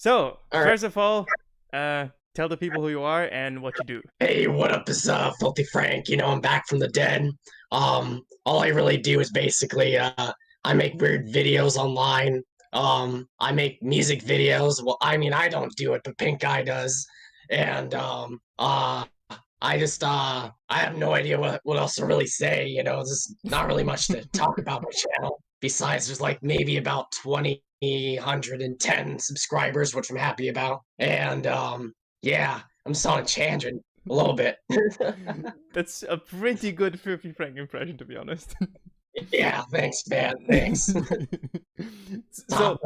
So, All right. first of all, tell the people who you are and what you do. Hey, what up? It's Filthy Frank. I'm back from the dead. All I really do is basically I make weird videos online. I make music videos. Well, I mean, I don't do it, but PinkGuy does. And I have no idea what else to really say. There's not really much to talk about my channel. Besides, there's like maybe about 2,110 subscribers, which I'm happy about. And yeah, I'm just on a tangent a little bit. That's a pretty good Filthy Frank impression, to be honest. Yeah, thanks, man. Thanks. so,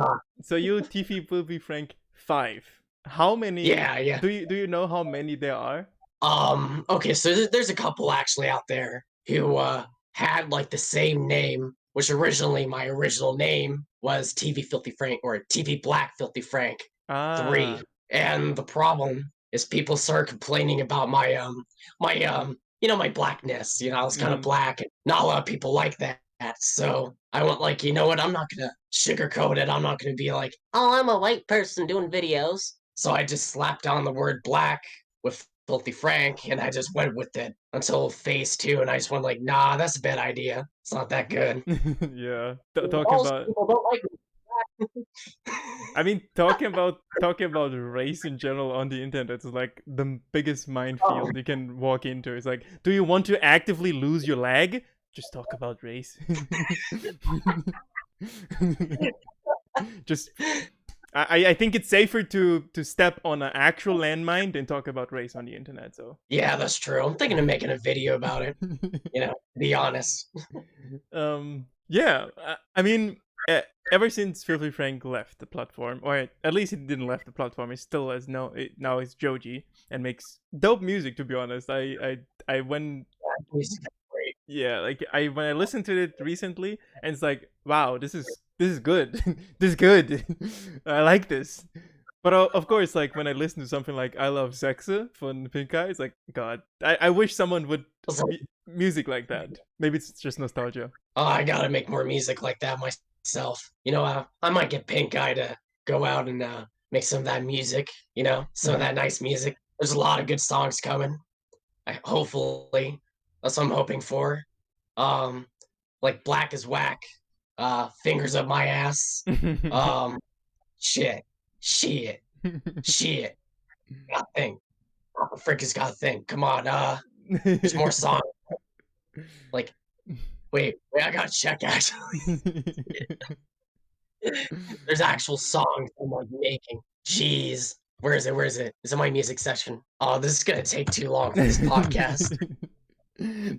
so you TVFilthyFrank5. How many? Yeah. Do you know how many there are? Okay, so there's a couple actually out there who had like the same name, which originally my original name was TV Filthy Frank or TV Black Filthy Frank 3. And the problem is people started complaining about my my blackness. I was kind of black and not a lot of people like that. So I went like, you know what, I'm not gonna sugarcoat it. I'm not gonna be like, oh, I'm a white person doing videos. So I just slapped on the word black with Filthy Frank, and I just went with it until phase 2, and I just went like, nah, that's a bad idea. It's not that good. Yeah, talking about people don't like me. I mean, talking about race in general on the internet is like the biggest minefield you can walk into. It's like, do you want to actively lose your leg? Just talk about race. Just I think it's safer to step on an actual landmine than talk about race on the internet. So yeah, that's true. I'm thinking of making a video about it. To be honest. Yeah, I mean, ever since Filthy Frank left the platform, or at least he didn't left the platform, he still has now it's Joji and makes dope music. To be honest, I when yeah, like when I listened to it recently, and it's like, wow, this is good. This is good. I like this. But of course, like when I listen to something like "I Love Sexe" from PinkGuy, it's like, God, I wish someone would music like that. Maybe it's just nostalgia. Oh, I gotta make more music like that myself. I might get PinkGuy to go out and make some of that music. Some of that nice music. There's a lot of good songs coming. Hopefully, that's what I'm hoping for. Like Black is Whack, Fingers Up My Ass. Shit. Gotta think. What the frick has got to think? Come on, there's more songs. Like, wait, I gotta check actually. There's actual songs I'm like making. Jeez. Where is it? Is it my music section? Oh, this is gonna take too long for this podcast.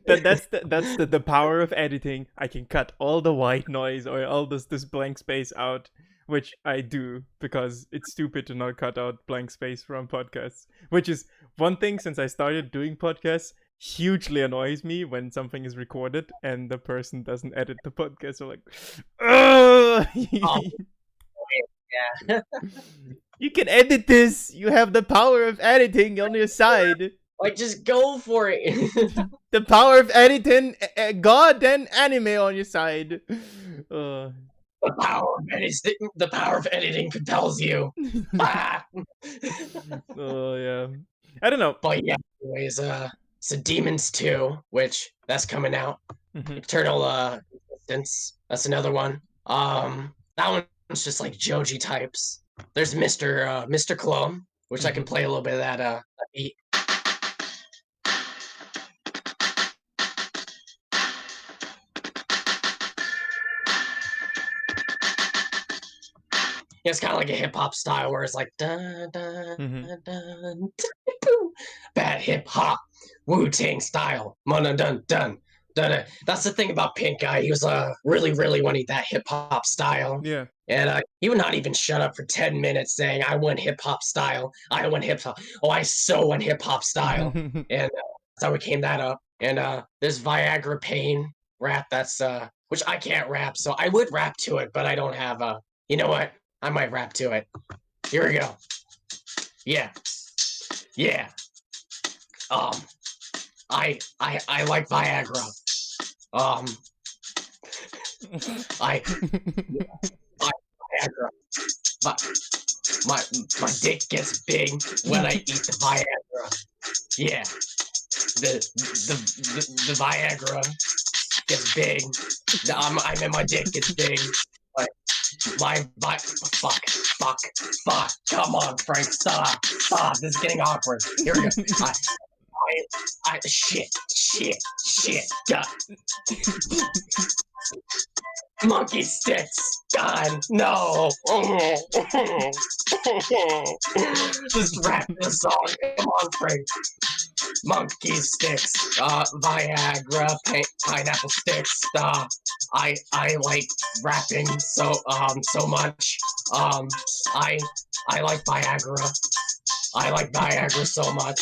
That's the power of editing. I can cut all the white noise or all this blank space out, which I do because it's stupid to not cut out blank space from podcasts. Which is one thing since I started doing podcasts hugely annoys me when something is recorded and the person doesn't edit the podcast. So like, oh, yeah. You can edit this. You have the power of editing on your side. Like, just go for it. The power of editing, God and anime on your side. The power of editing compels you. Oh yeah, I don't know. But yeah, anyways, so Demons 2, which that's coming out. Eternal Existence, that's another one. That one's just like Joji types. There's Mr. Clone, which I can play a little bit of that beat. Yeah, it's kind of like a hip hop style where it's like dun dun dun, bad hip hop, Wu-Tang style, dun dun dun. That's the thing about PinkGuy. He was really wanting that hip hop style. Yeah. And he would not even shut up for 10 minutes saying, "I want hip hop style. I want hip hop. Oh, I so want hip hop style." And that's how we came that up. And there's Viagra Pain rap. That's which I can't rap, so I would rap to it, but I don't have a. You know what? I might rap to it. Here we go. Yeah. I like Viagra. Viagra. my dick gets big when I eat the Viagra. Yeah, the Viagra gets big. I mean, my dick gets big. Like fuck. Come on, Frank, stop. This is getting awkward. Here we go. Shit. God. Monkey sticks. God, no. Just rap the song. Come on, Frank. Monkey sticks. Viagra. Pineapple sticks. I like rapping so much. I like Viagra. I like Viagra so much.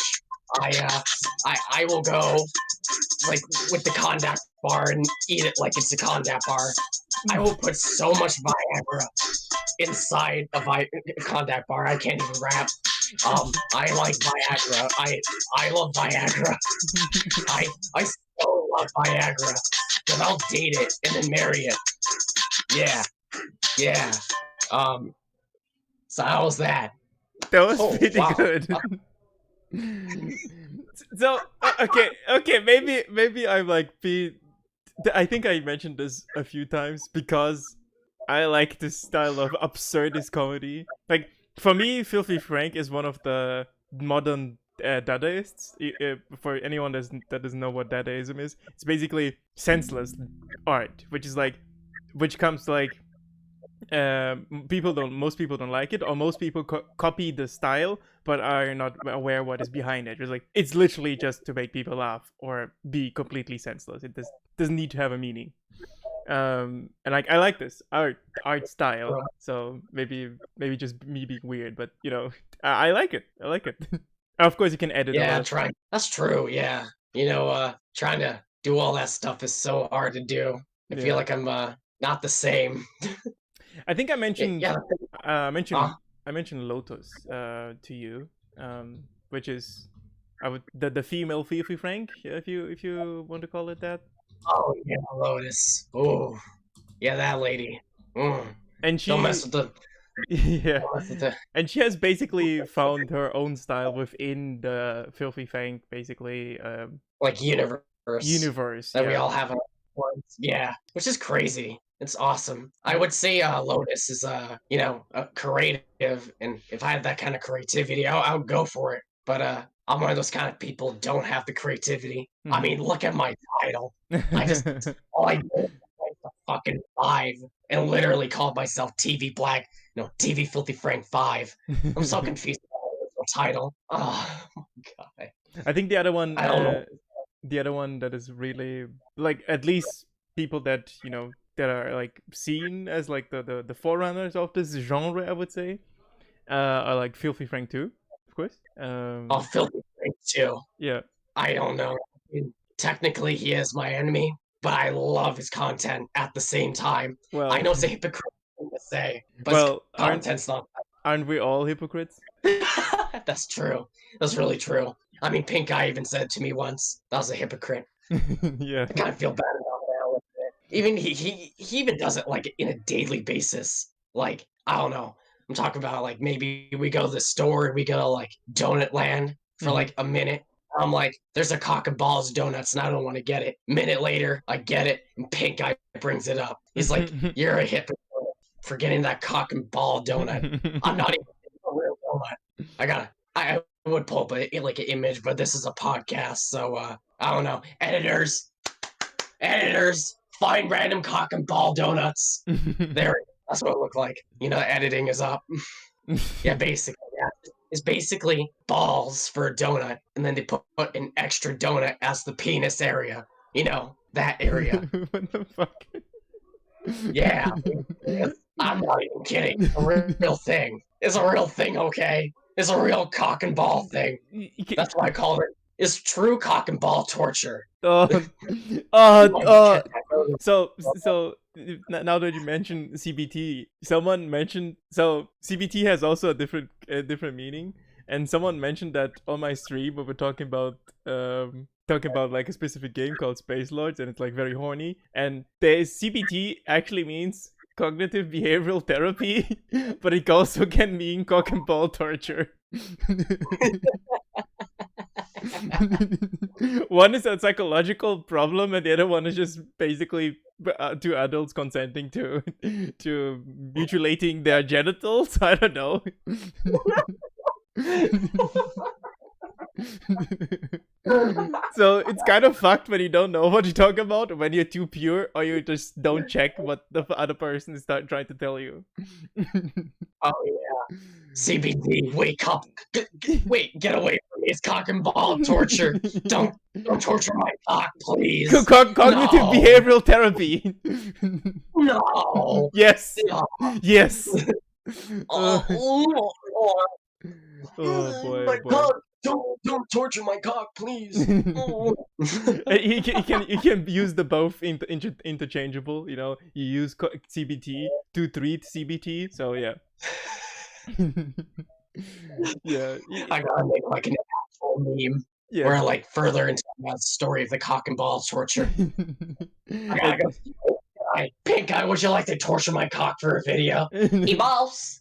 I will go like with the Kondak bar and eat it like it's a Kondak bar. I will put so much Viagra inside a Kondak bar. I can't even rap. I like Viagra. I love Viagra. I so love Viagra. Then I'll date it and then marry it. Yeah. So how was that? That was pretty good. So okay, maybe I'm like I think I mentioned this a few times because I like this style of absurdist comedy. Like for me, Filthy Frank is one of the modern Dadaists. For anyone that doesn't know what Dadaism is, it's basically senseless art, which comes like most people don't like it, or most people copy the style but are not aware what is behind it. It's like it's literally just to make people laugh or be completely senseless. It doesn't need to have a meaning. And like I like this art style, so maybe just me being weird, but you know, I like it. Of course you can edit. Yeah, that's true. Yeah, you know, trying to do all that stuff is so hard to do. I feel like I'm not the same. I think I mentioned I mentioned Lotus to you, which is the female Fifi Frank, if you want to call it that. Oh yeah, Lotus. Oh yeah, that lady. And she don't mess with the and she has basically found her own style within the Filthy Frank, basically like universe that we all have. Yeah, which is crazy. It's awesome. I would say Lotus is you know, creative, and if I had that kind of creativity, I would go for it. But I'm one of those kind of people who don't have the creativity. I mean, look at my title. I just all I did was like the fucking 5 and literally called myself TVFilthyFrank5. I'm so confused about the title. Oh my god. I think the other one I don't know. The other one that is really like, at least people that, you know, that are like seen as like the forerunners of this genre, I would say, are like Filthy Frank 2, of course. Filthy Frank 2. Yeah. I don't know. I mean, technically, he is my enemy, but I love his content at the same time. Well, I know it's a hypocrite thing to say, but his content's not. Aren't we all hypocrites? That's true. That's really true. I mean, PinkGuy even said to me once, "That was a hypocrite." Yeah. I kind of feel bad about that. Even he even does it like in a daily basis. Like, I don't know. I'm talking about like maybe we go to the store and we go to like Donut Land for like a minute. I'm like, there's a cock and balls donuts and I don't want to get it. Minute later, I get it and PinkGuy brings it up. He's like, you're a hypocrite for getting that cock and ball donut. I'm not even a real donut. I would pull up like an image, but this is a podcast, so I don't know. Editors, find random cock and ball donuts. There, that's what it looked like. You know, editing is up. Yeah, basically, yeah. It's basically balls for a donut, and then they put an extra donut as the penis area. You know, that area. What the fuck? Yeah, I'm not even kidding. It's a real thing. It's a real thing, okay? It's a real cock and ball thing. That's why I call it. It's true cock and ball torture. So now that you mentioned CBT, someone mentioned, so CBT has also a different meaning, and someone mentioned that on my stream we were talking about like a specific game called Space Lords, and it's like very horny, and the CBT actually means cognitive behavioral therapy, but it also can mean cock and ball torture. One is a psychological problem, and the other one is just basically two adults consenting to mutilating their genitals. I don't know. So it's kind of fucked when you don't know what you talk about, when you're too pure, or you just don't check what the other person is trying to tell you. Oh yeah, CBT, wake up! Wait, get away from me! It's cock and ball torture. Don't torture my cock, please. Cognitive behavioral therapy. No. Yes. No. Yes. Oh boy. My boy. cock! Don't torture my cock, please. You can use the both interchangeable. You know, you use CBT to treat CBT. So yeah. Yeah. I gotta make like an actual meme where like further into that story of the cock and ball torture. I gotta go. PinkGuy, would you like to torture my cock for a video? Hey, Bouse!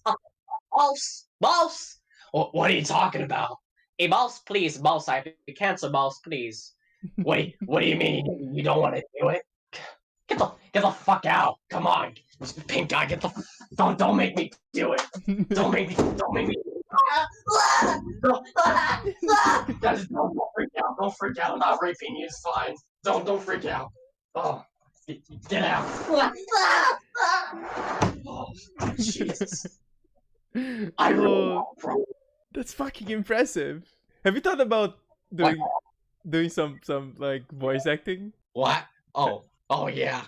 Bouse! What are you talking about? Hey, Bouse, please, Bouse, I have to cancel, Bouse, please. Wait, what do you mean? You don't want to do it? Get the fuck out! Come on, PinkGuy, don't make me do it! Don't make me! Guys, don't freak out! Don't freak out! I'm not raping you. It's fine. Don't freak out. Oh, get out! Oh, Jesus! I really That's fucking impressive. Have you thought about doing some like voice acting? What? Oh yeah.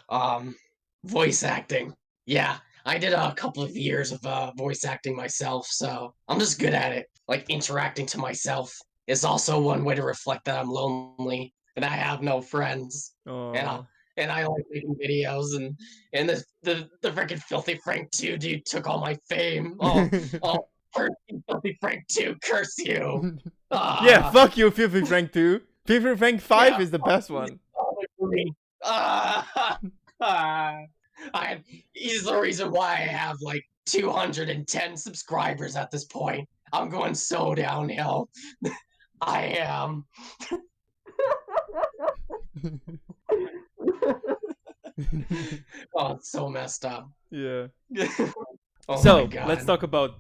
Voice acting. Yeah, I did a couple of years of voice acting myself, so I'm just good at it. Like interacting to myself is also one way to reflect that I'm lonely and I have no friends. And I like making videos, and the freaking Filthy Frank 2 dude took all my fame. Oh, Filthy Frank 2, curse you! Yeah, fuck you, Filthy Frank 2. Filthy Frank 5 is the best one. He's the reason why I have like 210 subscribers at this point. I'm going so downhill. I am. Oh, it's so messed up. Yeah. Oh so my God. let's talk about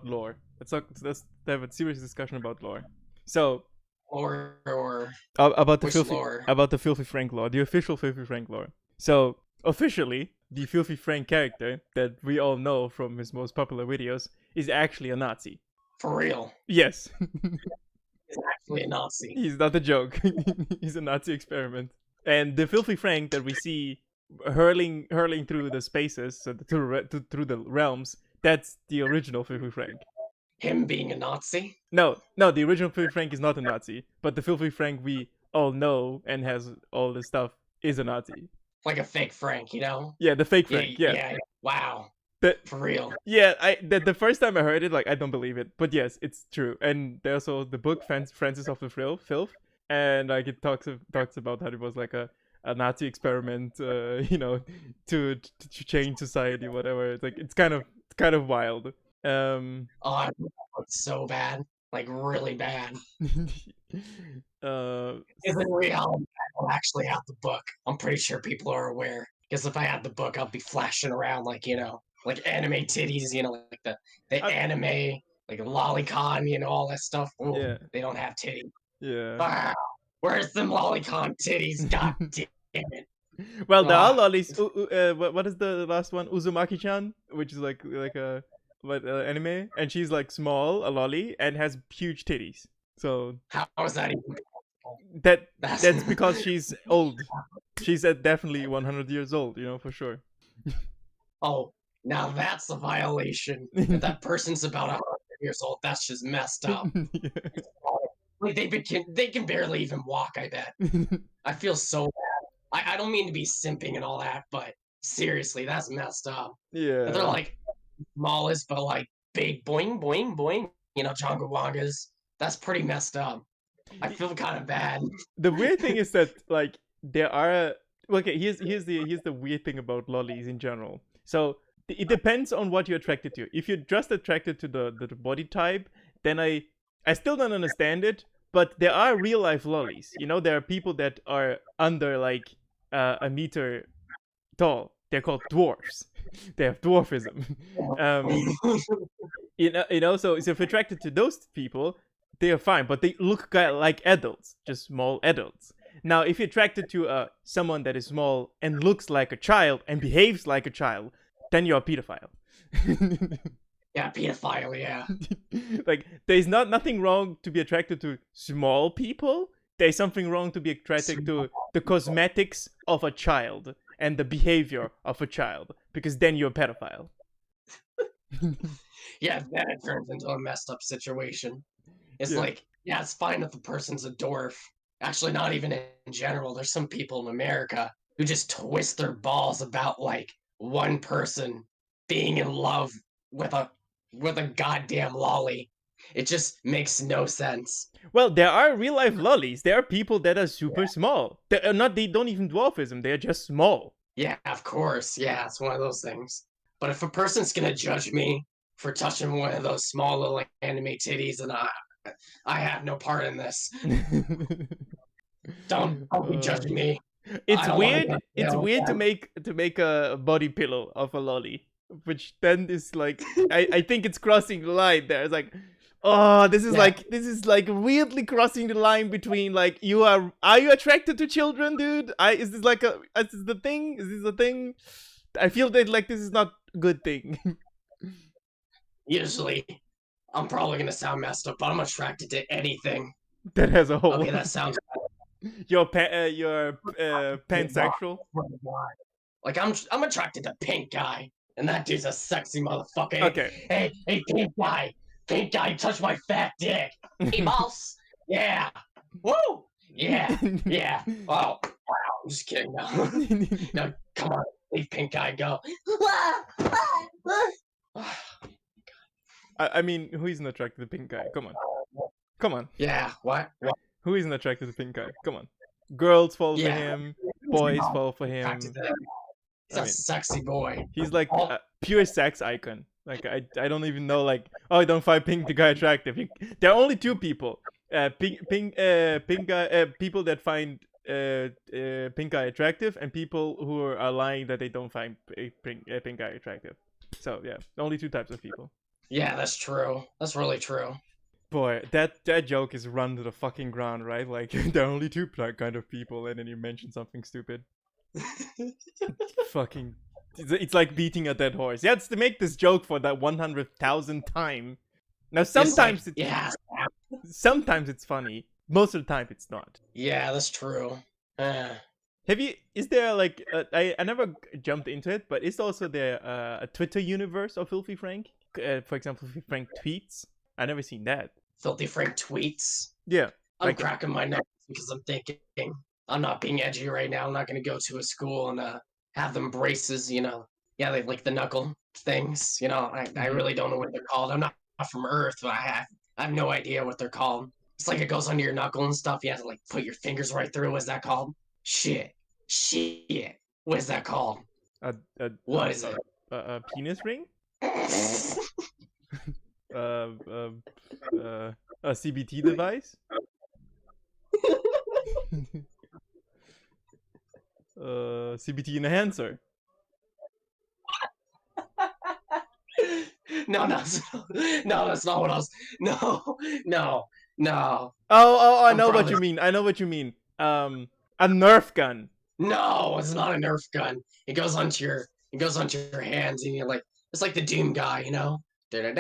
lore. Let's have a serious discussion about lore. So about the Filthy Frank lore, the official Filthy Frank lore. So officially, the Filthy Frank character that we all know from his most popular videos is actually a Nazi. For real? Yes. He's actually a Nazi. He's not a joke. He's a Nazi experiment. And the Filthy Frank that we see hurling through the spaces, so through the realms, that's the original Filthy Frank. Him being a Nazi? No, the original Filthy Frank is not a Nazi, but the Filthy Frank we all know and has all this stuff is a Nazi. Like a fake Frank, you know? Yeah, the fake Frank. Yeah. Wow. For real. Yeah, the first time I heard it, like, I don't believe it, but yes, it's true. And there's also the book Francis of the Filth, and like it talks about how it was like a Nazi experiment, you know, to change society, whatever. It's like it's kind of wild. Oh, it's so bad, like really bad. Isn't reality? I don't actually have the book. I'm pretty sure people are aware, because if I had the book, I'd be flashing around like, you know, like anime titties, you know, like the anime, like lolicon, you know, all that stuff. Ooh, yeah. They don't have titties. Yeah. Wow. Where's the lolicon titties? God damn it. Well, there are lollies. What is the last one? Uzumaki-chan, which is like a anime, and she's like small, a lolly, and has huge titties. So how is that even? That's because she's old. She's definitely 100 years old, you know, for sure. Oh, now that's a violation. If that person's about 100 years old, that's just messed up. Yeah. Like they can barely even walk, I bet. I feel so bad. I don't mean to be simping and all that, but seriously, that's messed up. Yeah. They're like smallest, but like big boing boing boing. You know, Jonga Wangas. That's pretty messed up. I feel kind of bad. The weird thing is that like there are here's the weird thing about lollies in general. So it depends on what you're attracted to. If you're just attracted to the body type, then I still don't understand it. But there are real life lollies. You know, there are people that are under like a meter tall. They're called dwarfs. They have dwarfism. So if you're attracted to those people, they are fine, but they look like adults, just small adults. Now, if you're attracted to someone that is small and looks like a child and behaves like a child, then you're a pedophile. Yeah, pedophile, yeah. Like, there's nothing wrong to be attracted to small people. There's something wrong to be attracted to the cosmetics of a child and the behavior of a child, because then you're a pedophile. Yeah, then it turns into a messed up situation. It's like, yeah, it's fine if the person's a dwarf. Actually, not even in general. There's some people in America who just twist their balls about like one person being in love with a goddamn lolly. It just makes no sense. Well, there are real life lollies. There are people that are super small. They don't even dwarfism. They're just small. Yeah, of course. Yeah, it's one of those things. But if a person's gonna judge me for touching one of those small little anime titties, and I have no part in this. Don't be judging me. It's weird. It's weird to make a body pillow of a lolly, which then is like I think it's crossing the line there. It's like, oh, this is like weirdly crossing the line between like are you attracted to children, dude? Is this the thing? Is this a thing? I feel that like this is not a good thing. Usually, I'm probably gonna sound messed up, but I'm attracted to anything that has a hole. Okay, that sounds. You're pansexual. Like I'm attracted to PinkGuy, and that dude's a sexy motherfucker. Okay. Hey, PinkGuy, touch my fat dick. Hey, Bouse. Yeah. Woo. Yeah. Yeah. Oh, wow. I'm just kidding. No, come on, leave PinkGuy go. I mean, who isn't attracted to PinkGuy? Come on. Yeah. What? Who isn't attracted to PinkGuy? Come on. Girls fall for him. Boys fall for him. He's a sexy boy. He's like a pure sex icon. Like I don't even know like I don't find PinkGuy attractive. There are only two people. PinkGuy people that find PinkGuy attractive, and people who are lying that they don't find PinkGuy attractive. So yeah, only two types of people. Yeah, that's true. That's really true. Boy, that joke is run to the fucking ground, right? Like, there are only two kind of people, and then you mention something stupid. Fucking... It's like beating a dead horse. Yeah, it's to make this joke for that 100,000th time. Now, sometimes sometimes it's funny. Most of the time, it's not. Yeah, that's true. Is there, like... I never jumped into it, but is also there a Twitter universe of Filthy Frank? For example, Filthy Frank tweets? I never seen that. Filthy Frank tweets. Yeah. I'm cracking my nuts because I'm thinking I'm not being edgy right now. I'm not going to go to a school and have them braces, you know. Yeah, they like the knuckle things, you know. I really don't know what they're called. I'm not from Earth, but I have no idea what they're called. It's like it goes under your knuckle and stuff. You have to like put your fingers right through. What's that called? Shit. What is that called? What is it? A penis ring? A CBT device? CBT enhancer? No, that's not what I was. No. Oh, I know what you mean. A Nerf gun. No, it's not a Nerf gun. It goes onto your hands, and you're like, it's like the Doom guy, you know. I'm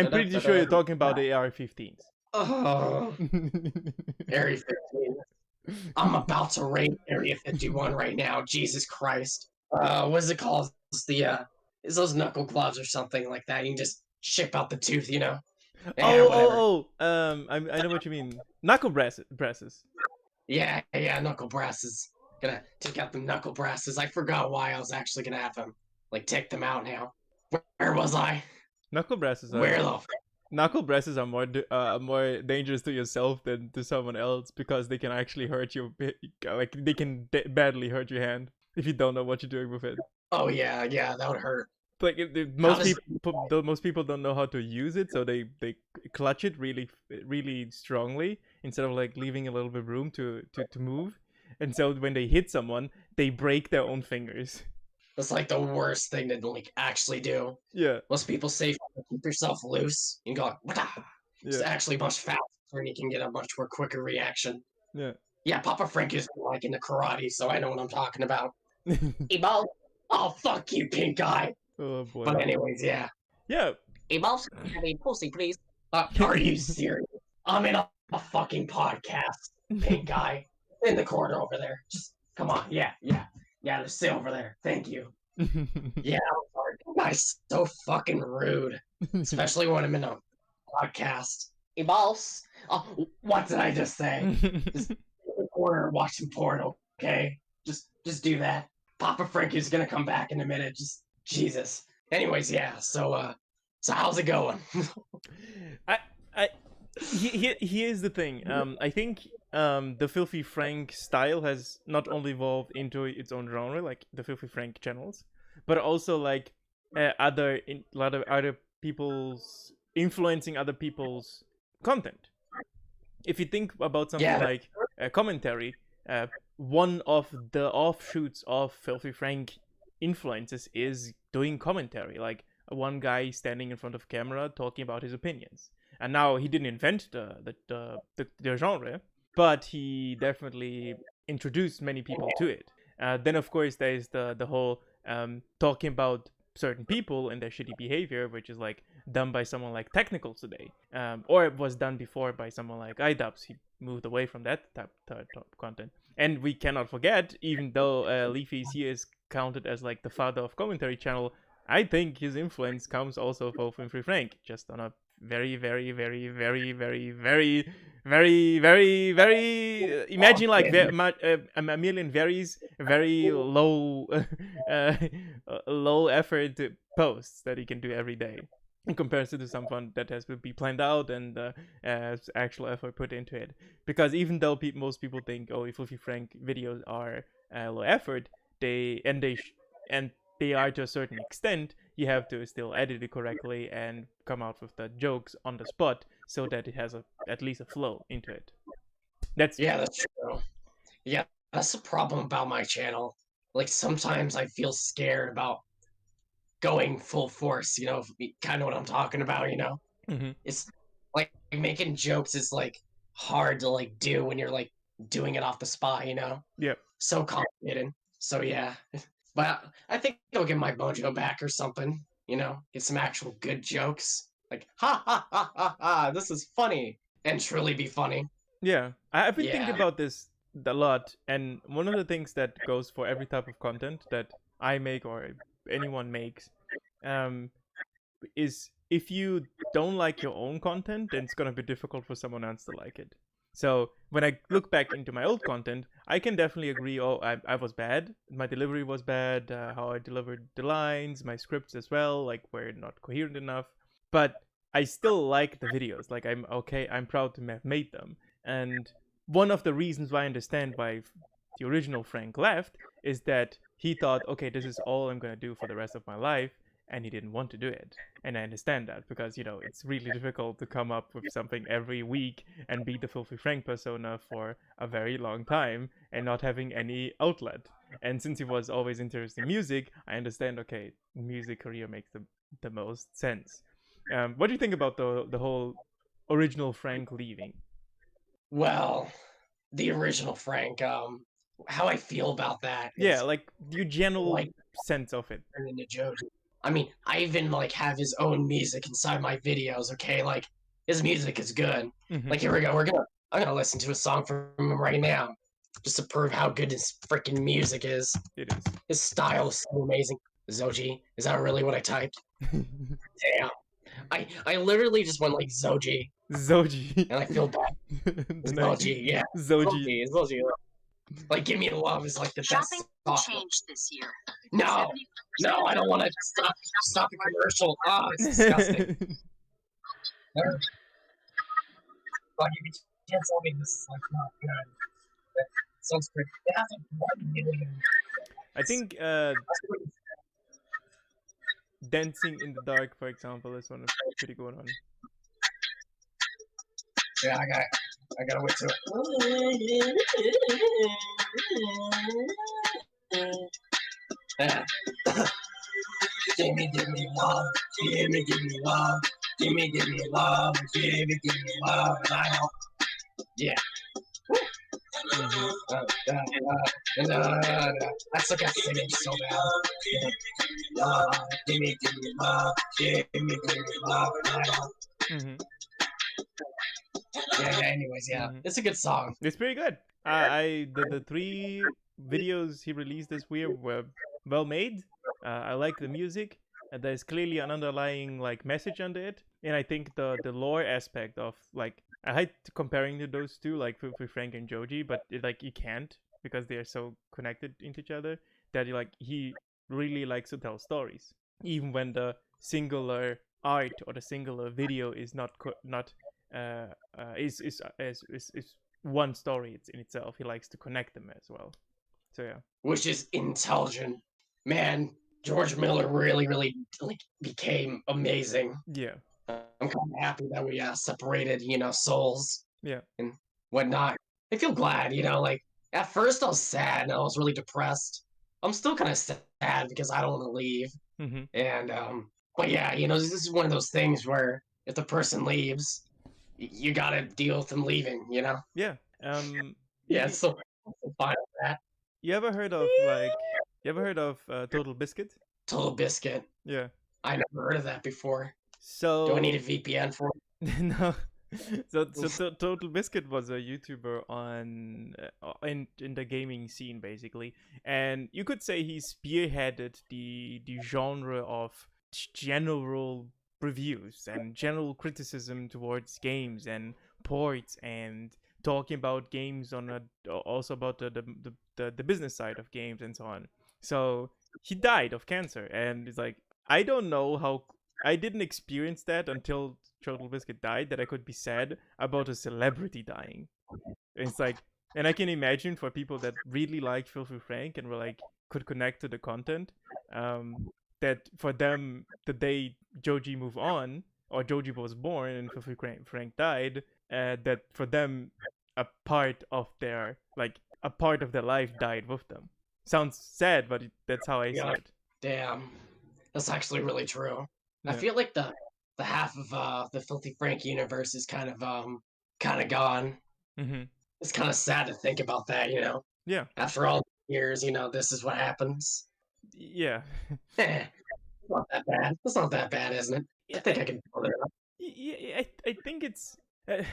pretty sure you're talking about the AR-15s. Oh, Area 15. I'm about to raid Area 51 right now. Jesus Christ. What is it called? It's those knuckle gloves or something like that. You can just ship out the tooth, you know. I know what you mean. Knuckle braces. Yeah, knuckle braces. Gonna take out the knuckle braces. I forgot why I was actually gonna have them. Like, take them out now. Where was I? Knuckle braces are more dangerous to yourself than to someone else because they can actually hurt you. Like, they can badly hurt your hand. if you don't know what you're doing with it. Oh yeah, that would hurt. Like Honestly, most people don't know how to use it, so they clutch it really strongly instead of like leaving a little bit of room to move. And so when they hit someone, they break their own fingers. that's like the worst thing to like actually do. Yeah, Most people say keep yourself loose and go like, it's yeah, actually much faster and you can get a much more quicker reaction. yeah. Yeah, Papa Frank is like into karate, so I know what I'm talking about. Emo, oh fuck you, PinkGuy. Oh boy. But anyways, yeah. Yeah. Emo, have a pussy, please. Are you serious? I'm in a fucking podcast, PinkGuy. In the corner over there. Just come on, yeah. Just sit over there. Thank you. Yeah, I'm sorry. Guys, so fucking rude, especially when I'm in a podcast. Hey, boss. Oh, what did I just say? Just in the corner watching porn, okay? Just do that. Papa Frank is gonna come back in a minute. Just Jesus. Anyways, yeah. So how's it going? Here's the thing. I think the Filthy Frank style has not only evolved into its own genre, like the Filthy Frank channels, but also like a lot of other people's influencing other people's content. If you think about something like commentary, one of the offshoots of Filthy Frank influences is doing commentary, like one guy standing in front of camera talking about his opinions. And now he didn't invent the genre, but he definitely introduced many people to it. Then of course there's the whole talking about certain people and their shitty behavior, which is like done by someone like Technicals today, or it was done before by someone like iDubbbz. He moved away from that type of content. And we cannot forget, even though Leafy's here is counted as like the father of commentary channel, I think his influence comes also from Filthy Frank, just on a very imagine like a million very low low effort posts that he can do every day in comparison to someone that has to be planned out and has actual effort put into it. Because even though most people think, oh, Filthy Frank videos are low effort, they are to a certain extent. You have to still edit it correctly and come out with the jokes on the spot so that it has at least a flow into it. That's true. Yeah, that's the problem about my channel. Like sometimes I feel scared about going full force, kind of what I'm talking about, Mm-hmm. It's like making jokes is like hard to like do when you're like doing it off the spot, Yeah. So complicated. So yeah. But I think I'll get my mojo back or something, get some actual good jokes. Like, ha ha ha ha ha, this is funny. And truly be funny. Yeah. I've been thinking about this a lot, and one of the things that goes for every type of content that I make or anyone makes, is if you don't like your own content, then it's gonna be difficult for someone else to like it. So when I look back into my old content, I can definitely agree, oh, I was bad. My delivery was bad, how I delivered the lines, my scripts as well, like were not coherent enough. But I still like the videos. Like I'm proud to have made them. And one of the reasons why I understand why the original Frank left is that he thought, okay, this is all I'm going to do for the rest of my life. And he didn't want to do it. And I understand that because, it's really difficult to come up with something every week and be the Filthy Frank persona for a very long time and not having any outlet. And since he was always interested in music, I understand, okay, music career makes the most sense. What do you think about the whole original Frank leaving? Well, the original Frank, how I feel about that. Yeah, like your general sense of it. Into Joji. I mean, I even like have his own music inside my videos. Okay, like his music is good. Mm-hmm. Like here we go. I'm gonna listen to a song from him right now, just to prove how good his freaking music is. It is. His style is so amazing. Zoji, is that really what I typed? Damn. I literally just went like Zoji. Zoji. And I feel bad. Zoji, yeah. Zoji. Like, Give Me Love is like the best song. Changed this year. No, I don't want to stop the commercial. Oh, it's disgusting. Like, you can't tell me this is like not good. That sounds great. It has like 1 million. I think Dancing in the Dark, for example, is one of pretty good one. Yeah, I gotta wait to it. Yeah. Gimme love, gimme love, gimme love, gimme love, and I don't. Yeah. I suck at singing so bad. Love, gimme love, gimme love, and I don't. Yeah. Anyways, yeah, it's a good song. It's pretty good. The 3 videos he released this year were well made. I like the music. And there's clearly an underlying like message under it. And I think the lore aspect of like I hate comparing to those two like with Frank and Joji, but like you can't because they are so connected into each other that like he really likes to tell stories, even when the singular art or the singular video is not is one story. It's in itself. He likes to connect them as well. So yeah, which is intelligent, man. George Miller really like became amazing. Yeah, I'm kind of happy that we separated, souls. Yeah, and whatnot. I feel glad, like at first I was sad and I was really depressed. I'm still kind of sad because I don't want to leave. And but yeah, this is one of those things where if the person leaves, you gotta deal with them leaving. Yeah. Yeah. So fine with that. You ever heard of Total Biscuit? Total Biscuit. Yeah. I never heard of that before. So do I need a VPN for it? No. So Total Biscuit was a YouTuber on in the gaming scene basically, and you could say he spearheaded the genre of general reviews and general criticism towards games and ports and talking about games on also about the business side of games and so on. So he died of cancer, and it's like I don't know how I didn't experience that until Total Biscuit died, that I could be sad about a celebrity dying. And it's like, and I can imagine for people that really like Filthy Frank and were like could connect to the content, that for them the day Joji moved on or Joji was born and Filthy Frank died, that for them a part of their life died with them. Sounds sad, but that's how I see it. Damn, that's actually really true. Yeah. I feel like the half of the Filthy Frank universe is kind of gone. It's kind of sad to think about that, Yeah. After all years, this is what happens. Yeah. It's not that bad. It's not that bad, isn't it? I think I can pull it up. Yeah, I think it's. I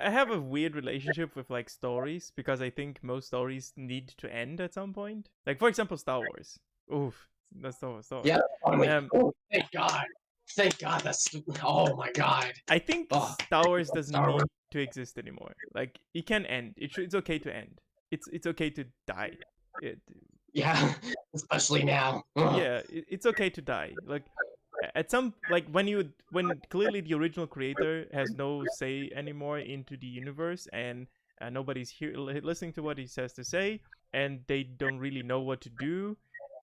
have a weird relationship with like stories because I think most stories need to end at some point. Like for example, Star Wars. Oof, that's Star Wars. Yeah. Thank God. Thank God. That's. Oh my God. I think Star Wars doesn't need to exist anymore. Like it can end. It's okay to end. It's okay to die. Yeah, especially now. Yeah, it's okay to die. Like at some when clearly the original creator has no say anymore into the universe, and nobody's here listening to what he says to say, and they don't really know what to do,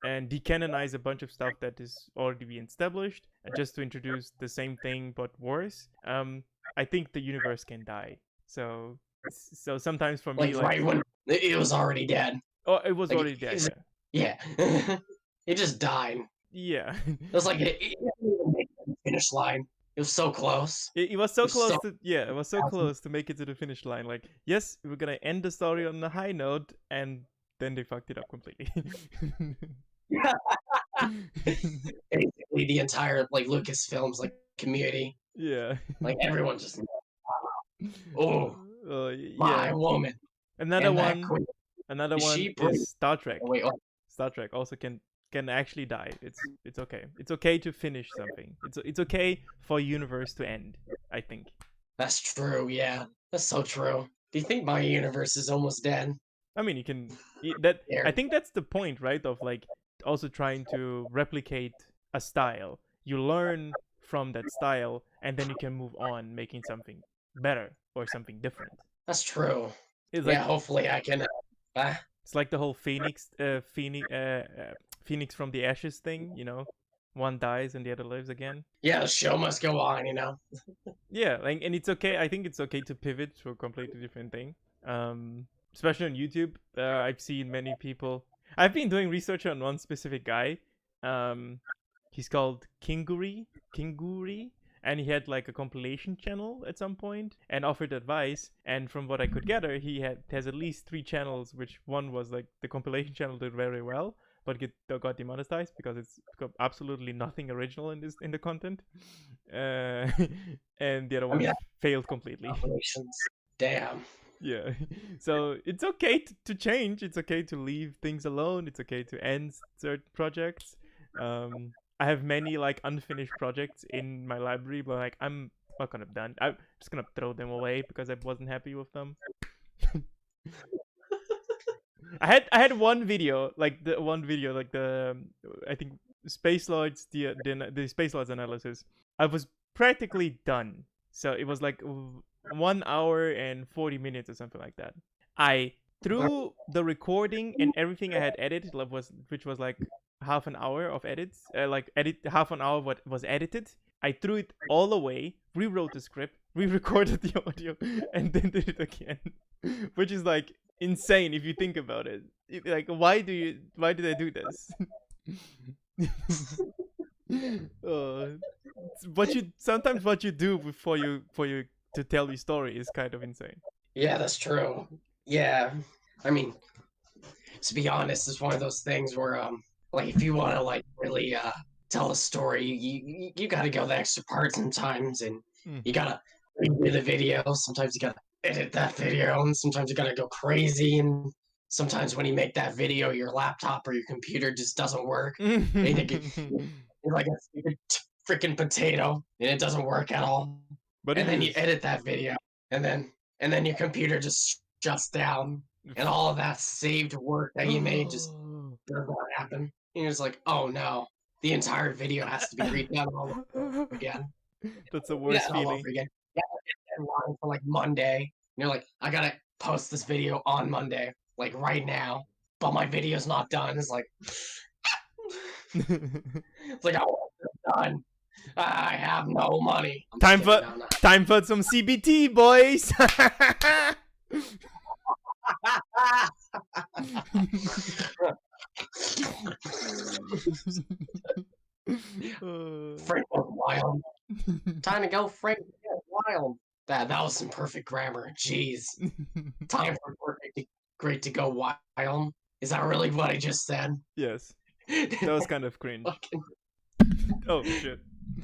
and decanonize a bunch of stuff that is already been established, just to introduce the same thing but worse. I think the universe can die. So sometimes for me, right when it was already dead. Oh, it was already dead. Yeah. It just died. Yeah. It was like it didn't even make the finish line. It was so close. It was so close to it was so close to make it to the finish line. Like, yes, we're gonna end the story on a high note, and then they fucked it up completely. Basically, the entire Lucasfilms community. Yeah. Everyone just. My woman. Another one is Star Trek. Star Trek also can actually die. It's okay. It's okay to finish something. It's okay for a universe to end, I think. That's true, yeah. That's so true. Do you think my universe is almost dead? I mean, you can I think that's the point, right? Of also trying to replicate a style. You learn from that style and then you can move on making something better or something different. That's true. It's hopefully I can It's like the whole Phoenix from the ashes thing, you know, one dies and the other lives again. Yeah, the show must go on, you know. Yeah, like, and it's okay. I think it's okay to pivot to a completely different thing. Especially on YouTube, I've seen many people. I've been doing research on one specific guy. He's called Kinguri, and he had like a compilation channel at some point and offered advice. And from what I could gather, has at least 3 channels, which one was like the compilation channel did very well, but got demonetized because it's got absolutely nothing original in the content, and the other one failed completely. Damn. Yeah, so it's okay to change. It's okay to leave things alone. It's okay to end certain projects. I have many like unfinished projects in my library, but like I'm not gonna done. I'm just gonna throw them away because I wasn't happy with them. I had one video, like the I think Space Lords the Space Lords analysis. I was practically done, so it was like 1 hour and 40 minutes or something like that. I threw the recording and everything I had edited, which was like half an hour of edits, half an hour what was edited. I threw it all away, rewrote the script, re-recorded the audio, and then did it again, which is like insane if you think about it. Like, why did I do this? Sometimes what you do before you to tell your story is kind of insane. Yeah, that's true. Yeah, I mean, to be honest, it's one of those things where like if you want to like really tell a story, you got to go the extra part sometimes, and you gotta redo the video. Sometimes you gotta edit that video, and sometimes you gotta go crazy. And sometimes when you make that video, your laptop or your computer just doesn't work. You're like a stupid freaking potato, and it doesn't work at all. But and then you edit that video, and then your computer just shuts down, and all of that saved work that you made just does not happen. And you're just like, oh no, the entire video has to be redone all over again. That's the worst feeling. All over again. Yeah, deadline for like Monday. And you're like, I gotta post this video on Monday, like right now, but my video's not done. It's like, it's like I want it done. I have no money. Time for some CBT, boys. Frank was wild. Time to go, Frank. Wild. That was some perfect grammar. Jeez. Time for great to go wild. Is that really what I just said? Yes. That was kind of cringe. Oh shit.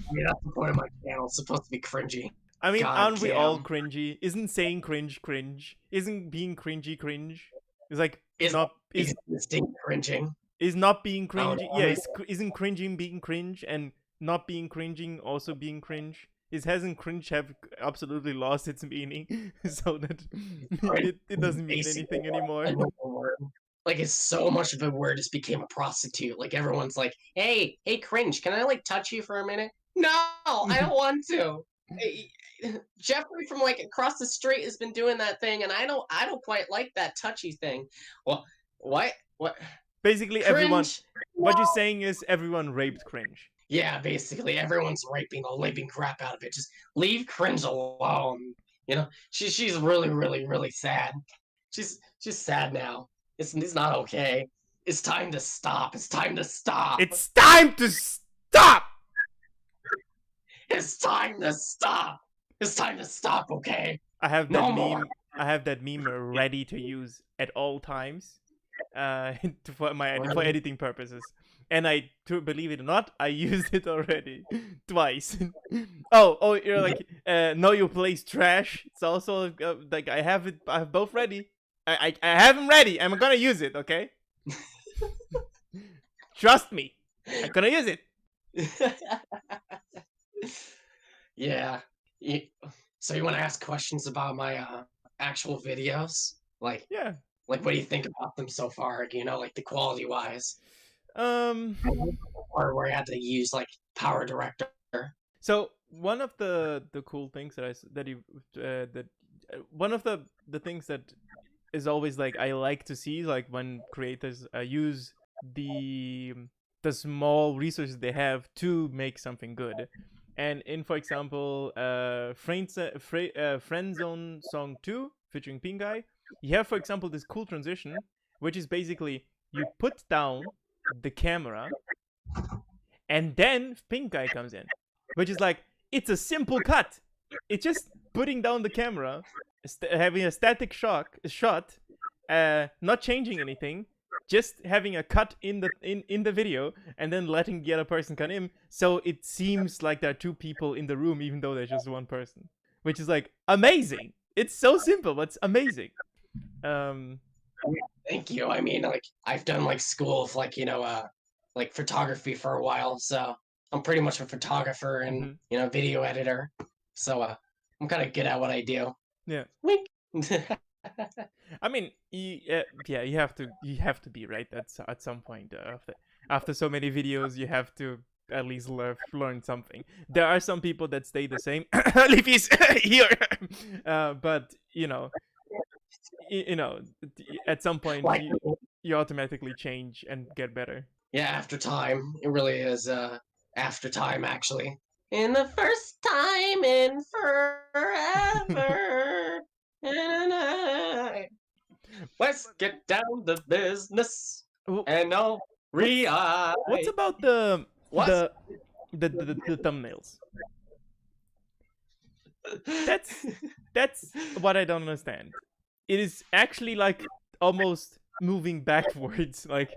I mean, that's the point of my channel. It's supposed to be cringy. I mean, aren't we all cringy? Isn't saying cringe? Isn't being cringy cringe? It's like is cringing. Is not being cringy? Yeah, isn't cringing being cringe, and not being cringing also being cringe? Hasn't cringe have absolutely lost its meaning, so that it doesn't mean anything anymore? Like, it's so much of a word, it's became a prostitute. Like, everyone's like, hey, cringe, can I like touch you for a minute? No, I don't want to. Hey, Jeffrey from like across the street has been doing that thing, and I don't quite like that touchy thing. Well, what? Basically, cringe? Everyone. What you're saying is everyone raped cringe. Yeah, basically, everyone's raping the living crap out of it. Just leave cringe alone. You know, she's really, really, really sad. She's sad now. It's not okay. It's time to stop. It's time to stop. It's time to stop. It's time to stop. It's time to stop, okay? I have that meme. I have that meme ready to use at all times, for editing purposes. And believe it or not, I used it already twice. oh, you're like, know your place trash. It's also like I have both ready. I have them ready. I'm gonna use it, okay? Trust me. I'm gonna use it. Yeah. So you want to ask questions about my actual videos? Like, yeah. Like, what do you think about them so far? You know, like the quality wise. Or where I had to use like Power Director. So one of the cool things one of the things that is always like I like to see like when creators use the small resources they have to make something good. And in, for example, Friendzone Song 2 featuring PinkGuy, you have, for example, this cool transition, which is basically you put down the camera and then PinkGuy comes in, which is like, it's a simple cut. It's just putting down the camera, having a static shot, not changing anything, just having a cut in the video, and then letting the other person come in, so it seems like there are two people in the room, even though there's just one person, which is like amazing. It's so simple, but it's amazing. Thank you. I mean, like I've done like school of like like photography for a while, so I'm pretty much a photographer and video editor. So I'm kind of good at what I do. Yeah. Wink. I mean, yeah, you have to be right at some point. After so many videos, you have to at least learn something. There are some people that stay the same. Leafy's here, but at some point you automatically change and get better. Yeah, after time, it really is. After time, actually. In the first time in forever. Let's get down to business and no What's about the thumbnails? That's what I don't understand. It is actually like almost moving backwards, like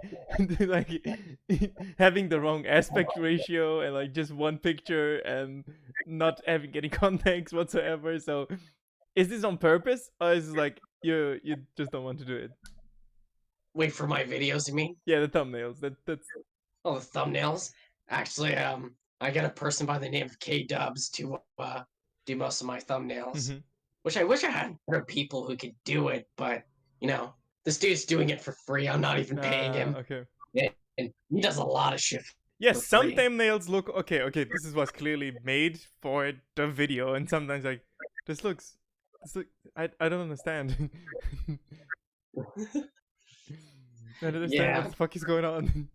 having the wrong aspect ratio and like just one picture and not having any context whatsoever. So is this on purpose, or is it like you just don't want to do it? Wait for my videos, you mean? Yeah, the thumbnails. That's the thumbnails. Actually, I got a person by the name of K-Dubs to do most of my thumbnails. Which I wish I had other people who could do it, but this dude's doing it for free. I'm not even paying him. Okay. And he does a lot of shit. Yes, some thumbnails look okay. This is what's clearly made for the video, and sometimes like this looks. I don't understand. I don't understand what the fuck is going on.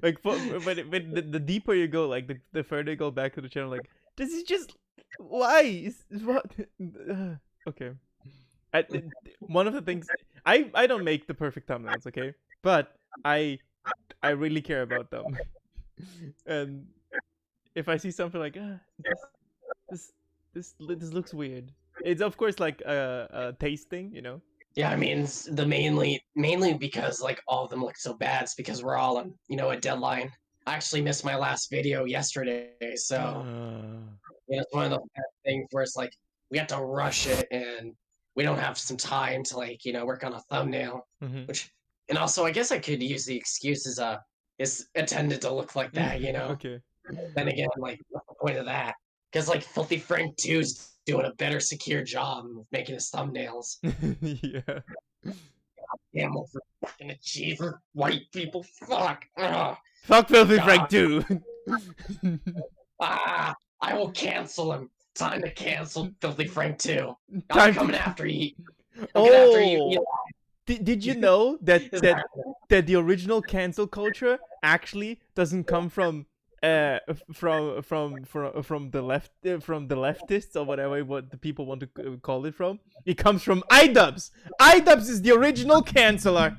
Like, but the deeper you go, like the further you go back to the channel, like this is just why is what okay. One of the things I don't make the perfect thumbnails, okay, but I really care about them, and if I see something like this looks weird, it's of course like a taste thing, Yeah, I mean, mainly because like all of them look so bad. It's because we're all on a deadline. I actually missed my last video yesterday, so it's one of those things where it's like we have to rush it and we don't have some time to like work on a thumbnail. Which, and also I guess I could use the excuses it's intended to look like that, Okay. Then again, like what's the point of that? Because like Filthy Frank 2's doing a better secure job of making his thumbnails. Yeah. Damn, for fucking achiever, white people, fuck. Ugh. Fuck Filthy Frank 2. I will cancel him. Time to cancel Filthy Frank 2. I'm coming after you. After you. Did you know that the original cancel culture actually doesn't come from the left, from the leftists or whatever what the people want to call it from? It comes from iDubbbz. iDubbbz is the original canceller.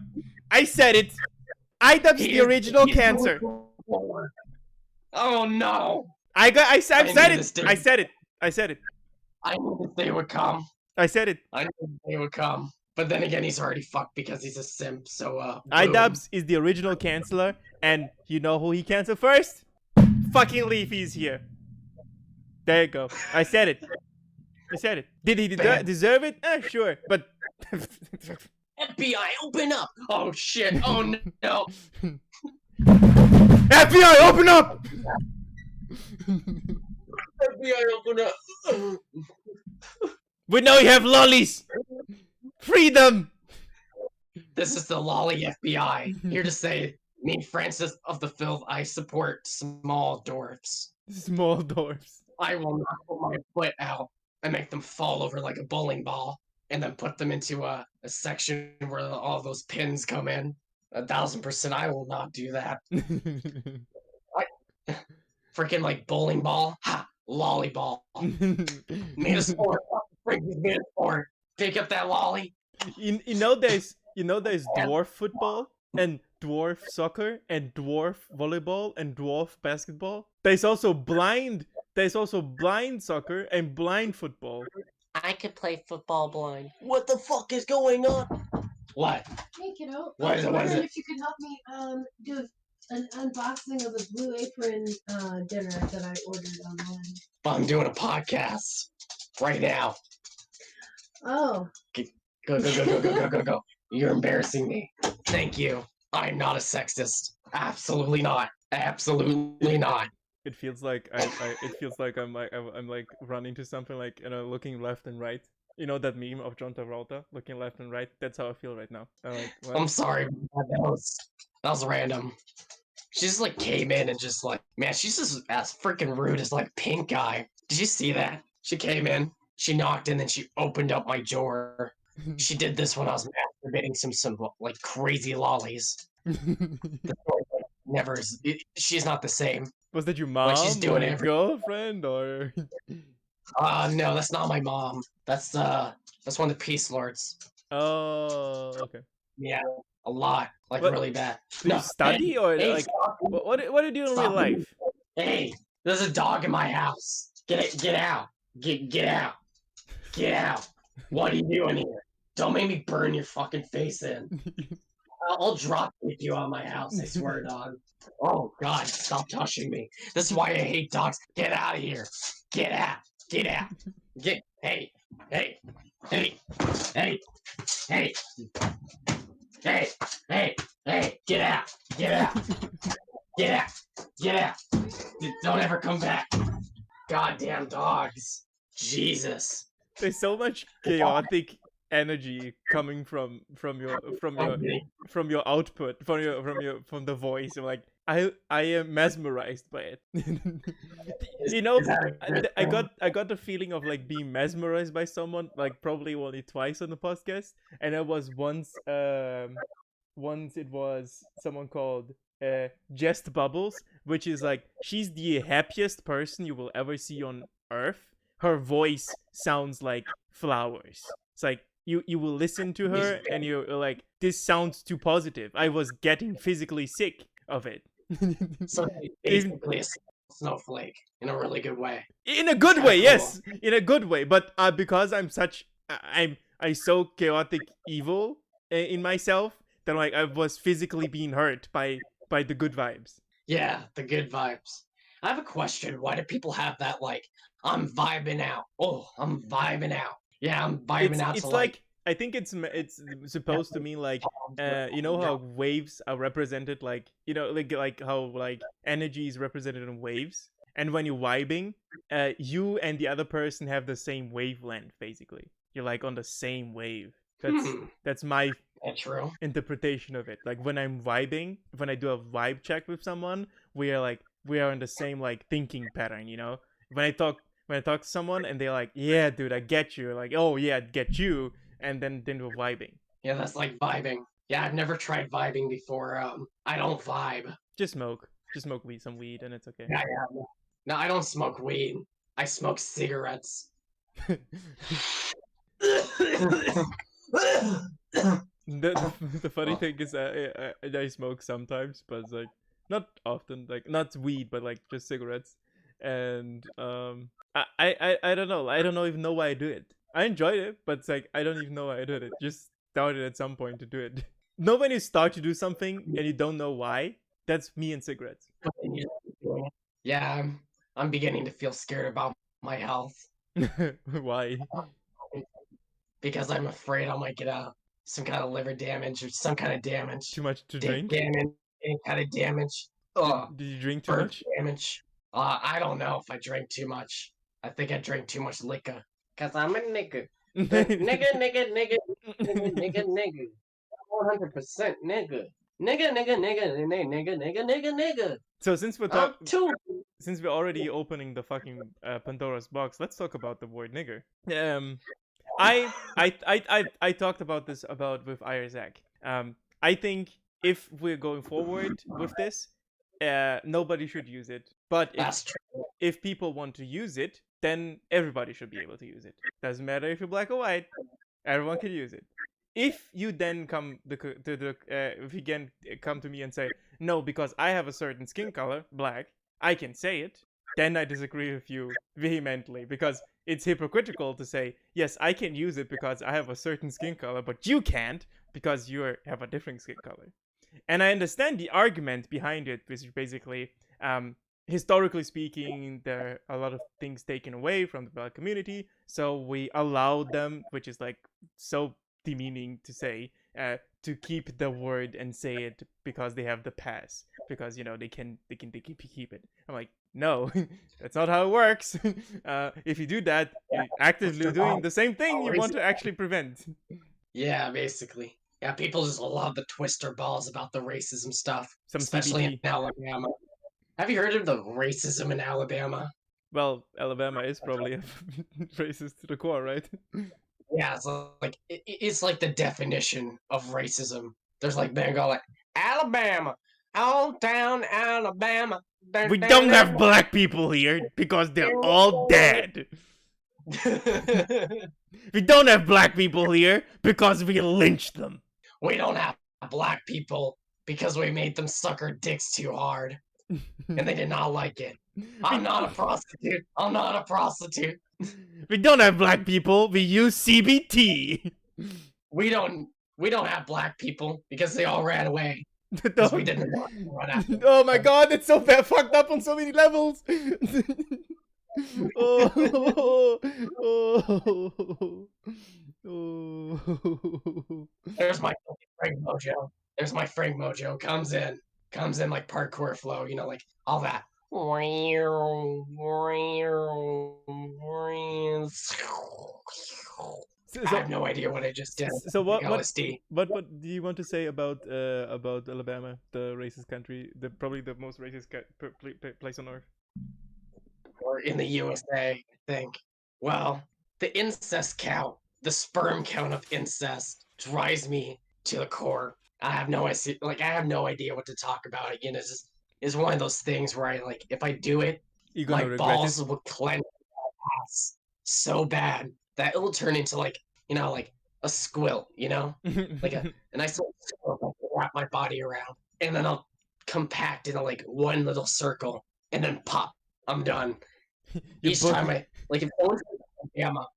I said it. iDubbbz is the original cancer. Oh no! I said it. I said it. I knew this day would come. I said it. I knew this day would come. But then again, he's already fucked because he's a simp. So iDubbbz is the original canceller, and you know who he canceled first? Fucking Leafy's here. There you go. I said it. Did he deserve it? Sure, but FBI, open up! Oh shit! Oh no! FBI, open up! FBI, open up! We know you have lollies. Freedom. This is the lolly FBI, here to say, me, Francis of the Filth, I support small dwarfs. Small dwarfs. I will not put my foot out and make them fall over like a bowling ball. and then put them into a section where all those pins come in. 1,000%, I will not do that. Freaking like bowling ball, ha, lollyball. Made a sport. Freaking made a sport. Pick up that lolly. you know there's dwarf football and dwarf soccer and dwarf volleyball and dwarf basketball. There's also blind soccer and blind football. I could play football blind. What the fuck is going on? What? Hey kiddo, What is it? What is it? If you could help me do an unboxing of the Blue Apron dinner that I ordered online. But I'm doing a podcast right now. Oh. Go. You're embarrassing me. Thank you. I'm not a sexist. Absolutely not. Absolutely not. It feels like I'm like running to something, like, you know, looking left and right. You know that meme of John Travolta looking left and right? That's how I feel right now. I'm like, what? I'm sorry. That was random. She just like came in and just like, man, she's just as freaking rude as like PinkGuy. Did you see that? She came in, she knocked in, then she opened up my door. She did this when I was masturbating some like crazy lollies. Never. She's not the same. Was that your mom? Like she's doing or girlfriend or? No, that's not my mom. That's one of the Peace Lords. Oh, okay. Yeah, a lot, like What? really bad. Do you study or like what do you do in real life? Hey, there's a dog in my house. Get out. Get out. Get out. What are you doing here? Don't make me burn your fucking face in. I'll drop you out of my house, I swear, dog. Oh God, stop touching me. This is why I hate dogs. Get out of here. Get out. Get out. Hey. Get out. Get out. Don't ever come back. Goddamn dogs. Jesus. There's so much chaotic energy coming from your output, from the voice. I'm like, I am mesmerized by it. You know, I got the feeling of like being mesmerized by someone, like probably only twice on the podcast, and it was once it was someone called Jest Bubbles, which is like, she's the happiest person you will ever see on earth. Her voice sounds like flowers. It's like you will listen to her and you're like, this sounds too positive. I was getting physically sick of it. So basically a snowflake in a really good way. In a good way, yes, in a good way. But because I'm so chaotic evil in myself that like I was physically being hurt by the good vibes. Yeah, the good vibes. I have a question. Why do people have that like, I'm vibing out? Oh, I'm vibing out. Yeah, I'm vibing out. It's like I think it's supposed to mean like you know how waves are represented, like, you know, like how like energy is represented in waves, and when you're vibing, you and the other person have the same wavelength. Basically, you're like on the same wave. That's my interpretation of it. Like when I'm vibing, when I do a vibe check with someone, we are in the same like thinking pattern. You know, when I talk to someone and they're like, yeah, dude, I get you. Like, oh yeah, I get you. And then we're vibing. Yeah, that's like vibing. Yeah, I've never tried vibing before. I don't vibe. Just smoke some weed, and it's okay. Yeah. No, I don't smoke weed. I smoke cigarettes. The funny thing is I smoke sometimes, but it's like not often, like not weed, but like just cigarettes. And I don't know. I don't even know why I do it. I enjoyed it, but it's like I don't even know why I did it. Just started at some point to do it. Know when you start to do something and you don't know why? That's me and cigarettes. Yeah, I'm beginning to feel scared about my health. Why? Because I'm afraid I might get some kind of liver damage or some kind of damage. Too much to drink? Damage, any kind of damage. Did you drink too much? Damage. I don't know if I drank too much. I think I drank too much liquor. Cause I'm a nigga. Nigga. 100% nigga. Nigga. So since we're already opening the fucking Pandora's box, let's talk about the word nigger. I talked about this with Isaac. I think if we're going forward with this, nobody should use it. But That's true. if people want to use it, then everybody should be able to use it. Doesn't matter if you're black or white, everyone can use it. If you then come if you can come to me and say no, because I have a certain skin color, black, I can say it, then I disagree with you vehemently, because it's hypocritical to say yes, I can use it because I have a certain skin color, but you can't because you have a different skin color. And I understand the argument behind it, which is basically, historically speaking, there are a lot of things taken away from the black community, so we allow them, which is like so demeaning to say, to keep the word and say it because they have the pass, because they can keep it. I'm like, no, that's not how it works. If you do that, you're actively doing the same thing you want to actually prevent. Yeah, basically. Yeah, people just love the twister balls about the racism stuff, Some especially CBT. in Alabama. Have you heard of the racism in Alabama? Well, Alabama is probably racist to the core, right? Yeah, it's like it's like the definition of racism. There's like men go like Alabama, hometown Alabama. We don't have black people here because they're all dead. We don't have black people here because we lynched them. We don't have black people because we made them suck our dicks too hard, and they did not like it. I'm not a prostitute. I'm not a prostitute. We don't have black people. We use CBT. We don't have black people because they all ran away. Because we didn't want to run after them. Oh my god, that's so fucked up on so many levels. There's my Frank mojo. There's my Frank mojo. Comes in like parkour flow, like all that. I have no idea what I just did. So what LSD. What do you want to say about Alabama, the racist country, probably the most racist place on earth? Or in the USA, I think. Well, the incest count, the sperm count of incest drives me to the core. I have no idea what to talk about. Again, it's one of those things where if I do it, my balls will clench my ass so bad that it will turn into like a squilt, like a nice little squilt I can wrap my body around, and then I'll compact into like one little circle, and then pop. I'm done. Each time if someone's Alabama,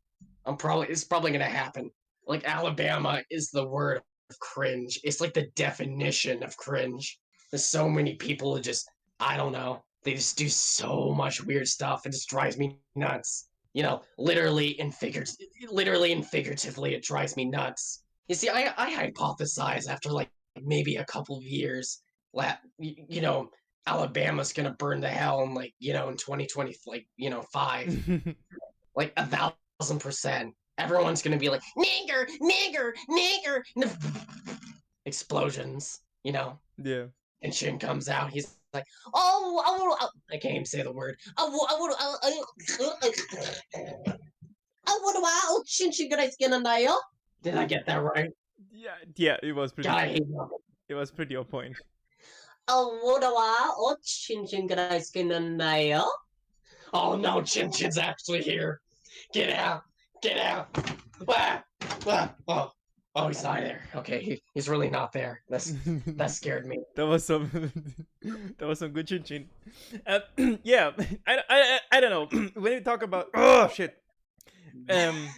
it's probably gonna happen. Like Alabama is the word of cringe. It's like the definition of cringe. There's so many people who just, I don't know, they just do so much weird stuff. It just drives me nuts. Literally and figuratively, it drives me nuts. You see, I hypothesize after like maybe a couple of years that Alabama's gonna burn to hell in in 2020, 5, like 1,000%. Everyone's gonna be like nigger, nigger, nigger, explosions, Yeah. And Shin comes out. He's like, oh, I can't even say the word. I want Shin gonna skin a nail. Did I get that right? Yeah, it was pretty. God, I hate it was pretty on point. Oh no, Chin Chin's actually here. Get out. Oh, he's not there. Okay, he's really not there. That scared me. That was some good chin chin. Yeah, I don't know. When we talk about shit. When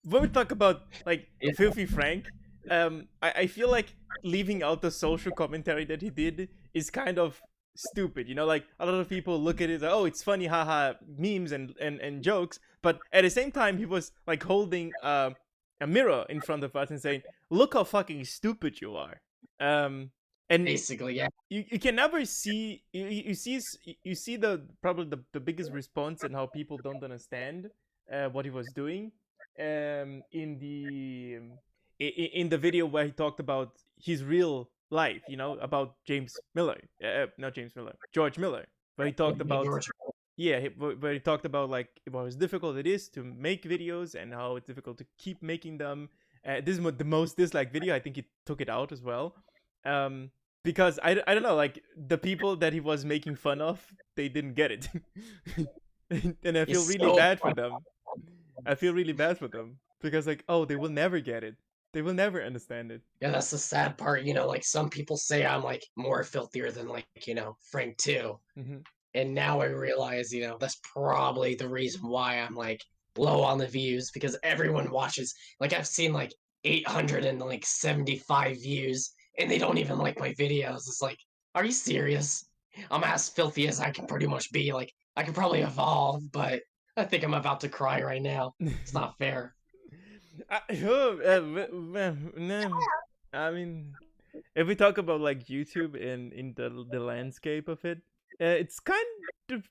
we talk about like Filthy Frank, I feel like leaving out the social commentary that he did is kind of stupid. Like a lot of people look at it as, oh, it's funny, haha, memes and jokes, but at the same time he was like holding a mirror in front of us and saying, look how fucking stupid you are. And basically, yeah, you can never see you see the probably the biggest response and how people don't understand what he was doing in the video where he talked about his real life, about George Miller, where he talked about where he talked about like how difficult it is to make videos and how it's difficult to keep making them. This is the most disliked video. I think he took it out as well, because I don't know, like the people that he was making fun of, they didn't get it, and I feel It's really so bad for funny. them. I feel really bad for them because like, oh, they will never get it. They will never understand it. Yeah, that's the sad part. Like some people say I'm like more filthier than like Frank too. Hmm. And now I realize, that's probably the reason why I'm like low on the views because everyone watches. Like I've seen like 875 views and they don't even like my videos. It's like, are you serious? I'm as filthy as I can pretty much be. Like I could probably evolve, but I think I'm about to cry right now. It's not fair. I mean, if we talk about like YouTube in the landscape of it, it's kind of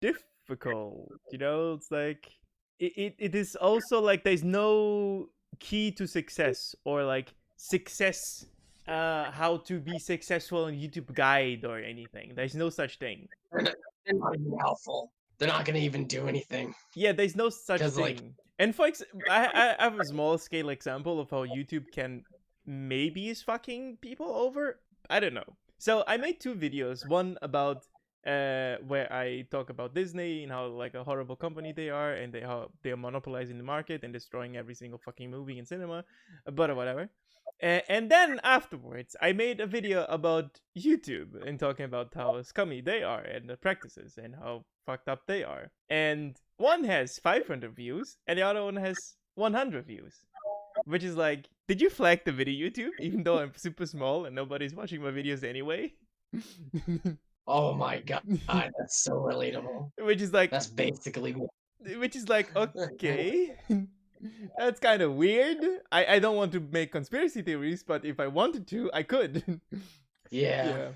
difficult. It's like it is also like there's no key to success or like success. How to be successful on YouTube guide or anything. There's no such thing. They're not even helpful. They're not gonna even do anything. Yeah, there's no such 'Cause, thing. like- And for I have a small scale example of how YouTube can maybe is fucking people over. I don't know. So I made 2 videos. One about where I talk about Disney and how like a horrible company they are and how they are monopolizing the market and destroying every single fucking movie in cinema, but whatever. And then afterwards, I made a video about YouTube and talking about how scummy they are and the practices and how fucked up they are. And one has 500 views and the other one has 100 views. Which is like, did you flag the video, YouTube? Even though I'm super small and nobody's watching my videos anyway? Oh my god, that's so relatable. Which is like, That's basically okay. That's kind of weird. I don't want to make conspiracy theories, but if I wanted to, I could. Yeah.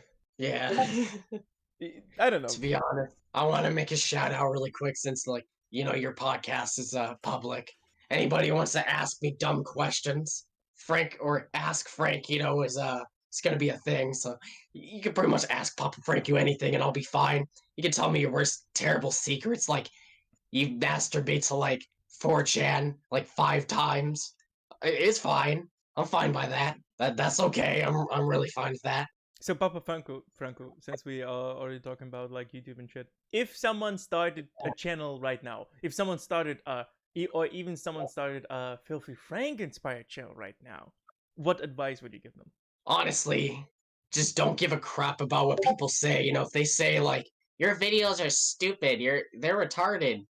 I don't know. To be honest, I want to make a shout out really quick since like your podcast is public. Anybody who wants to ask me dumb questions, Frank or ask Frank, is it's gonna be a thing. So you can pretty much ask Papa Frank you anything, and I'll be fine. You can tell me your worst terrible secrets, like you masturbate to like 4chan like 5 times. It's fine. I'm fine by that. That's okay. I'm really fine with that. So Papa Franku, since we are already talking about like YouTube and shit, if someone started a channel right now, if someone started or even someone started a Filthy Frank inspired channel right now, what advice would you give them? Honestly, just don't give a crap about what people say. If they say like your videos are stupid, they're retarded,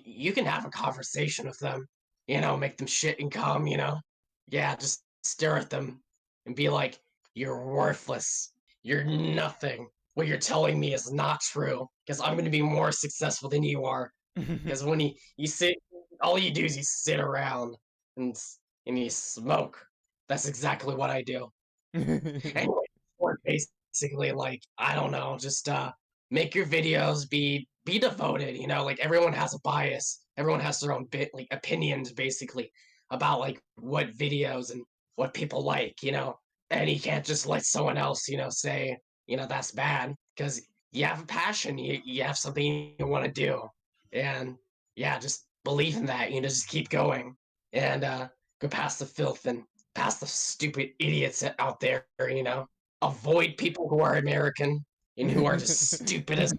you can have a conversation with them. Make them shit and come. Yeah, just stare at them and be like, you're worthless. You're nothing. What you're telling me is not true because I'm going to be more successful than you are. Because when you sit, all you do is you sit around and you smoke. That's exactly what I do. Anyway, or basically like I don't know, just make your videos be devoted. Like everyone has a bias. Everyone has their own like opinions basically about like what videos and what people like. And you can't just let someone else say that's bad because you have a passion. You have something you want to do, and yeah, just believe in that. Just keep going and go past the filth and past the stupid idiots out there. Avoid people who are American and who are just stupid as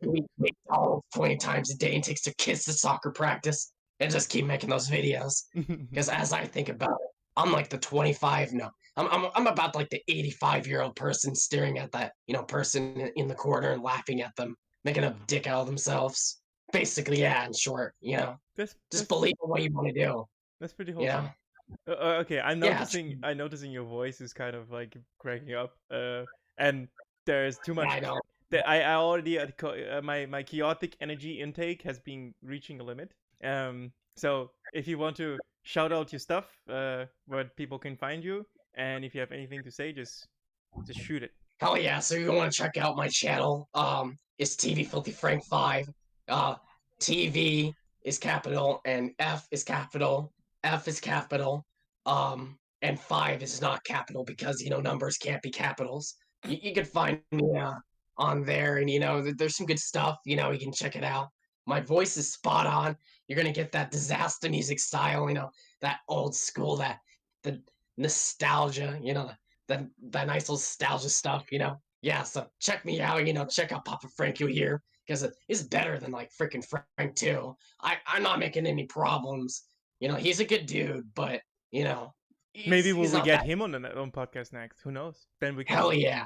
we make McDonald's 20 times a day and takes their kids to soccer practice and just keep making those videos. Because as I think about it, I'm like the 25. No, I'm about like the 85-year-old person staring at that person in the corner and laughing at them, making a dick out of themselves. Basically, yeah. In short, just believe in what you want to do. That's pretty wholesome. Okay, I'm noticing your voice is kind of like cracking up. And there's too much. I know. I already my chaotic energy intake has been reaching a limit. So if you want to shout out your stuff, where people can find you, and if you have anything to say, just shoot it. Hell yeah! So you want to check out my channel? It's TVFilthyFrank5. TV is capital and F is capital. F is capital. And 5 is not capital because numbers can't be capitals. You can find me on there, and there's some good stuff. You can check it out. My voice is spot on. You're gonna get that disaster music style, that old school, the nostalgia, that nice nostalgia stuff, Yeah, so check me out, check out Papa Franku here, because it's better than like freaking Frank too. I'm not making any problems. He's a good dude, but Maybe he's we not get that. him on the on podcast next. Who knows? Then we can. Hell yeah.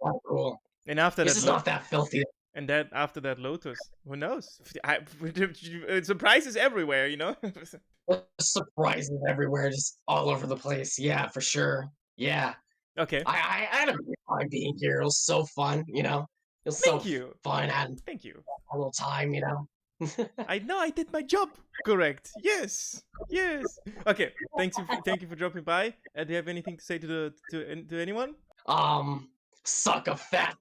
That's cool. And after This that, is not that filthy. and then after that, Lotus. Who knows? Surprises everywhere, Surprises everywhere, just all over the place. Yeah, for sure. Yeah. Okay. I had a great time being here. It was so fun, It was Thank so you. fun having Thank you. a little time, I know I did my job correct. Yes. Yes. Okay. Thank you for dropping by. Do you have anything to say to anyone? Suck a fat